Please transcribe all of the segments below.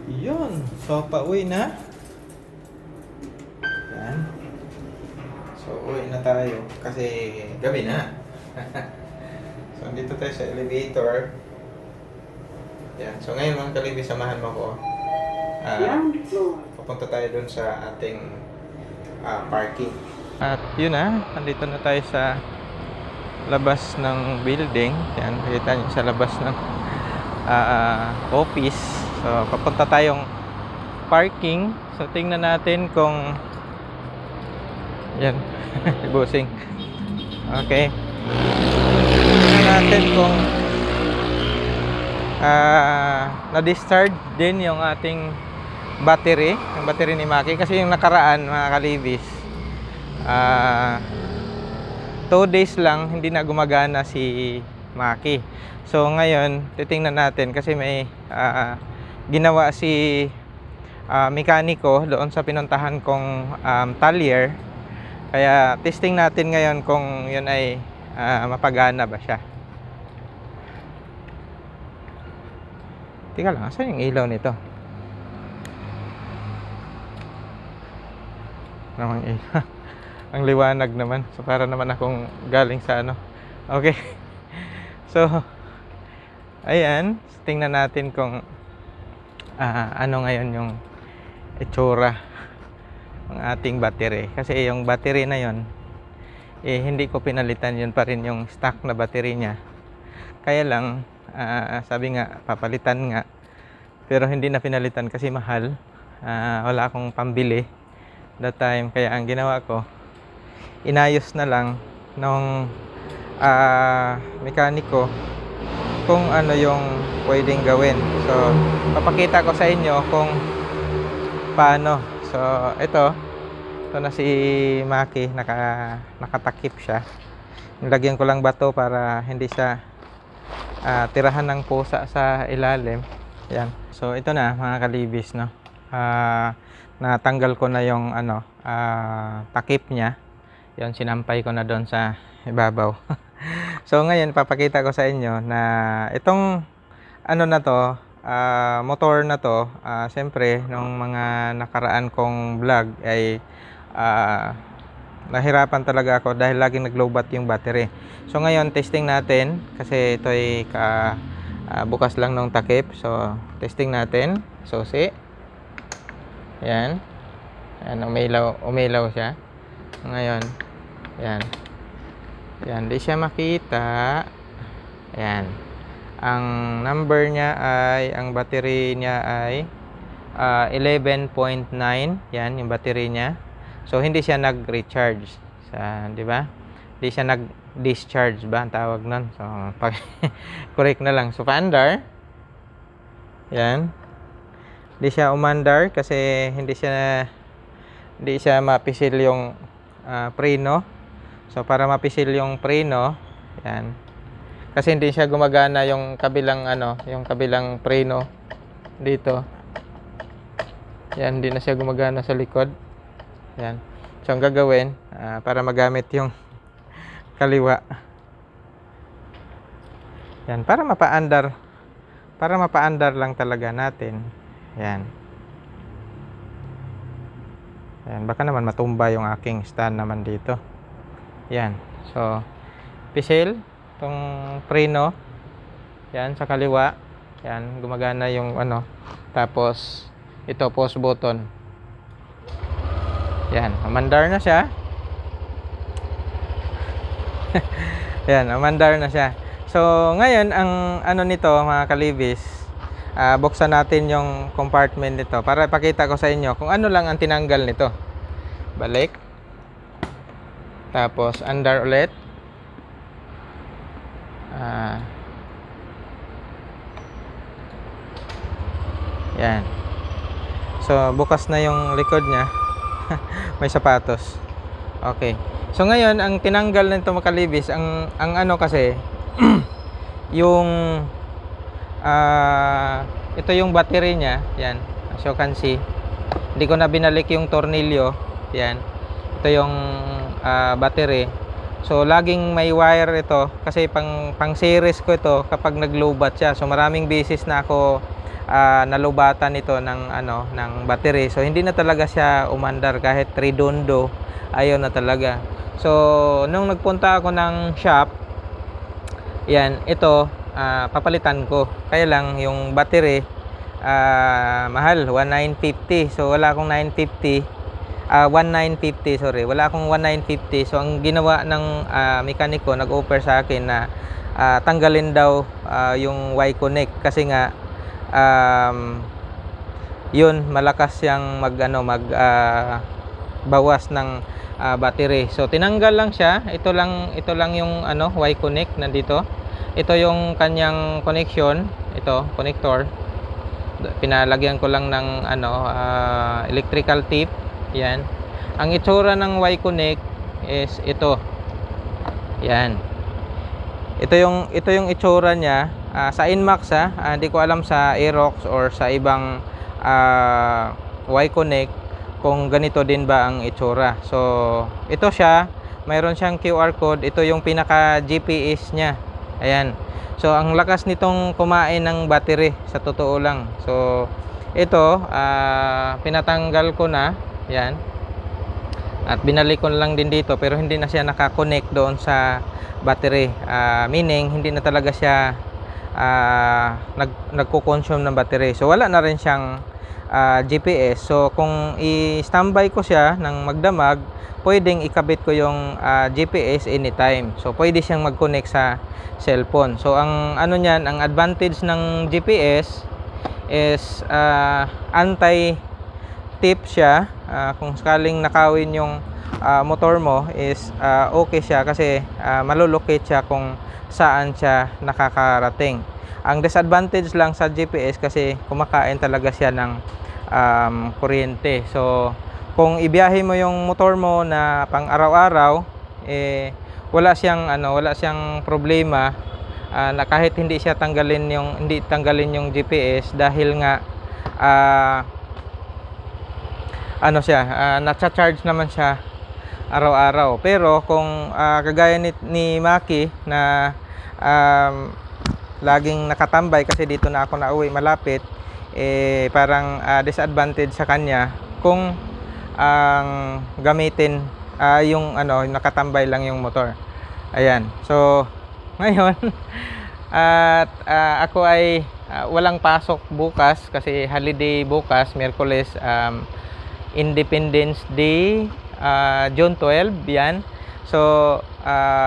Yun. So, pauwi na. Yan. So, uwi na tayo. Kasi gabi na. So, dito tayo sa elevator. Yan. So, ngayon mga kalibi, samahan mo ko. Pupunta tayo dun sa ating parking. At yun na. Nandito na tayo sa labas ng building. Yan. Kita nyo sa labas ng office. So, papunta tayong parking. So, tingnan natin kung yan. Busing. Okay. Tingnan natin kung na-discharge din yung ating battery. Yung battery ni Maki. Kasi yung nakaraan, mga kalibis, 2 days lang hindi na gumagana si Maki. So ngayon titingnan natin kasi may ginawa si mekaniko doon sa pinuntahan kong talyer. Kaya testing natin ngayon kung yun ay mapagana ba siya. Tika lang, saan yung ilaw nito? Namang ilaw. Ang liwanag naman. So para naman akong galing sa ano. Okay. So ayan, tingnan natin kung ano ngayon yung itsura ng ating battery. Kasi yung battery na yon hindi ko pinalitan, yun pa rin yung stock na battery niya. Kaya lang sabi nga papalitan nga, pero hindi na pinalitan kasi mahal. Wala akong pambili that time. Kaya ang ginawa ko, inayos na lang nung mekaniko kung ano yung pwedeng gawin. So papakita ko sa inyo kung paano. So ito na si Maki, nakatakip siya. Nilagyan ko lang bato para hindi siya tirahan ng pusa sa ilalim. Yan. So ito na mga kalibis, no. Natanggal ko na yung takip niya. Yan, sinampay ko na doon sa ibabaw. So ngayon papakita ko sa inyo na itong na to, motor na to, siyempre nung mga nakaraan kong vlog ay nahirapan talaga ako dahil laging nag-lowbat yung battery. So ngayon testing natin kasi ito ay bukas lang ng takip. So testing natin. Susi. Yan. Yan, umilaw siya. Ngayon, yan. Yan, di siya makita. Yan. Ang number niya ay, ang battery niya ay 11.9. Yan, yung battery niya. So hindi siya nag-recharge. Di ba? Hindi siya nag-discharge ba ang tawag nun. So correct na lang. So paandar. Yan. Hindi siya umandar kasi hindi siya mapisil yung preno. So para mapisil yung preno, yan. Kasi hindi siya gumagana yung kabilang yung kabilang preno dito. Yan, hindi na siya gumagana sa likod. Yan. So ang gagawin para magamit yung kaliwa. Yan, para mapaandar lang talaga natin. Yan. Yan, baka naman matumba yung aking stand naman dito. Yan. So, pisil tong preno. Yan, sa kaliwa. Yan, gumagana yung Tapos, ito, pause button. Yan, umandar na siya. Yan, umandar na siya. So, ngayon, ang nito, mga kalibis, buksan natin yung compartment nito para ipakita ko sa inyo kung ano lang ang tinanggal nito. Balik. Tapos, andar ulit. Yan. So, bukas na yung likod niya. May sapatos. Okay. So, ngayon, ang tinanggal nito mga kalibis, ang kasi, yung ito yung battery niya. Yan. As you can see. Hindi ko na binalik yung tornilyo. Yan. Ito yung battery. So laging may wire ito kasi pang series ko ito kapag nag-lowbat siya. So maraming beses na ako nalubatan ito ng ano ng battery. So hindi na talaga siya umandar kahit redondo, ayaw na talaga. So nung nagpunta ako ng shop, yan, ito papalitan ko. Kaya lang yung battery mahal, 1950. So wala akong 1950, sorry. Wala akong 1950. So ang ginawa ng mekaniko, nag-offer sa akin na tanggalin daw yung Y-connect kasi nga yun malakas yang bawas ng battery. So tinanggal lang siya. Ito lang yung ano Y-connect nandito. Ito yung kanyang connection, ito connector. Pinalagyan ko lang ng electrical tape. Yan. Ang itsura ng Y-connect is ito. Yan. Ito yung itsura niya sa Inmax hindi ko alam sa Aerox or sa ibang Y-connect kung ganito din ba ang itsura. So ito siya, mayroon siyang QR code. Ito yung pinaka GPS niya. Ayan. So ang lakas nitong kumain ng battery sa totoo lang. So ito pinatanggal ko na. Yan. At binalik ko lang din dito pero hindi na siya nakakonect doon sa battery. Meaning hindi na talaga siya nagko-consume ng battery. So wala na rin siyang GPS. So kung i-standby ko siya ng magdamag, pwedeng ikabit ko yung GPS anytime. So pwede siyang mag-connect sa cellphone. So ang ano niyan, ang advantage ng GPS is anti-tip siya. Kung sakaling nakawin yung motor mo is okay siya kasi malulocate siya kung saan siya nakakarating. Ang disadvantage lang sa GPS kasi kumakain talaga siya ng kuryente. So kung ibiyahe mo yung motor mo na pang araw-araw, wala siyang problema na kahit hindi tanggalin yung GPS dahil nga na-charge naman siya araw-araw. Pero kung kagaya ni Maki na laging nakatambay kasi dito na ako nauwi malapit, parang disadvantage sa kanya kung ang gamitin yung nakatambay lang yung motor. Ayan. So ngayon at ako ay walang pasok bukas kasi holiday bukas, Miyerkules, Independence Day, June 12, yan. So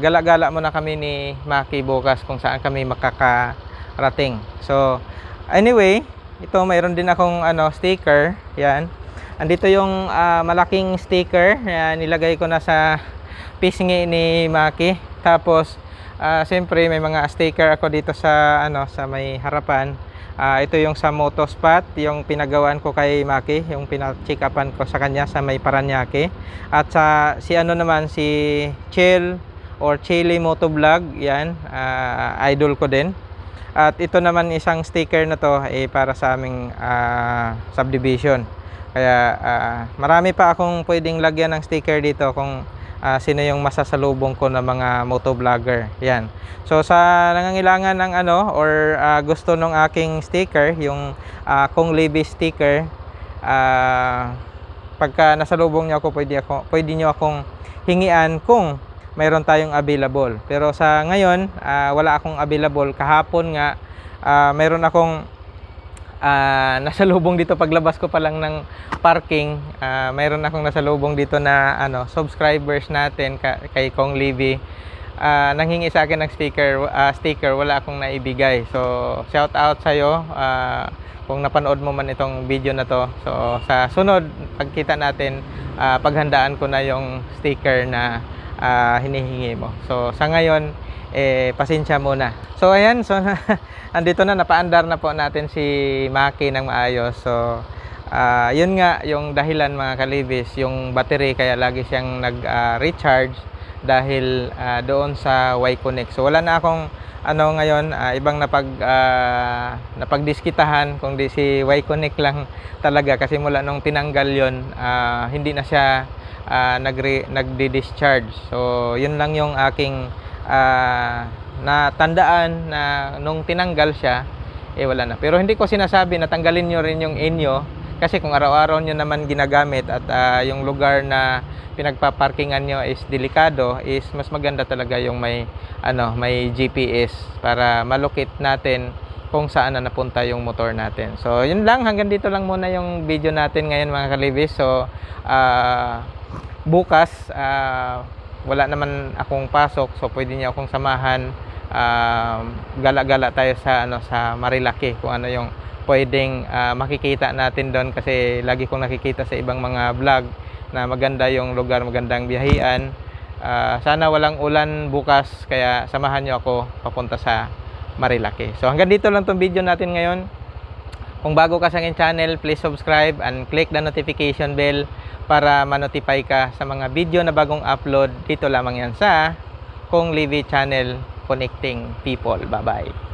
gala-gala muna kami ni Maki bukas kung saan kami makakarating. So anyway, ito mayroon din akong sticker, yan. Andito yung malaking sticker, nilagay ko na sa pisngi ni Maki. Tapos siyempre may mga sticker ako dito sa sa may harapan. Ito yung sa Motospot, yung pinagawan ko kay Maki, yung pina-check upan ko sa kanya sa may Paranaque. At si Chill or Chili Motovlog, yan, idol ko din. At ito naman isang sticker na to para sa aming subdivision. Kaya marami pa akong pwedeng lagyan ng sticker dito kung sino yung masasalubong ko na mga motovlogger. Yan. So sa nangangailangan ng or gusto ng aking sticker, yung Kong Libby sticker, pagka nasalubong niyo ako, pwede niyo akong hingian kung mayroon tayong available. Pero sa ngayon, wala akong available. Kahapon nga mayroon akong nasalubong dito paglabas ko pa lang ng parking. Mayroon akong nasalubong dito na subscribers natin kay Kong Libby. Nanghingi sa akin ng sticker, wala akong naibigay. So shout out sa iyo kung napanood mo man itong video na to. So sa sunod pagkita natin, paghandaan ko na yung sticker na hinihingi mo. So sa ngayon pasensya muna. So ayan, so andito na, napaandar na po natin si Maki ng maayos. So yun nga yung dahilan mga kalibis, yung battery kaya lagi siyang nag-recharge dahil doon sa Y-connect. So wala na akong ngayon ibang napagdiskitahan kung di si Y-connect lang talaga kasi mula nung tinanggal yon hindi na siya nagdi-discharge. So yun lang yung aking natandaan na nung tinanggal siya wala na. Pero hindi ko sinasabi na tanggalin nyo rin yung inyo, kasi kung araw-araw nyo naman ginagamit at yung lugar na pinagpaparkingan nyo is delikado, is mas maganda talaga yung may GPS para malocate natin kung saan na napunta yung motor natin. So yun lang, hanggang dito lang muna yung video natin ngayon mga kalibis. So bukas wala naman akong pasok, so pwede niyo akong samahan. Gala-gala tayo sa sa Marilaki, kung ano yung pwedeng makikita natin doon, kasi lagi kong nakikita sa ibang mga vlog na maganda yung lugar, magandang biyahian. Sana walang ulan bukas, kaya samahan nyo ako papunta sa Marilaki. So hanggang dito lang tong video natin ngayon. Kung bago ka sa aking channel, please subscribe and click the notification bell para ma-notify ka sa mga video na bagong upload. Dito lamang yan sa Kong Livy Channel, Connecting People. Bye-bye.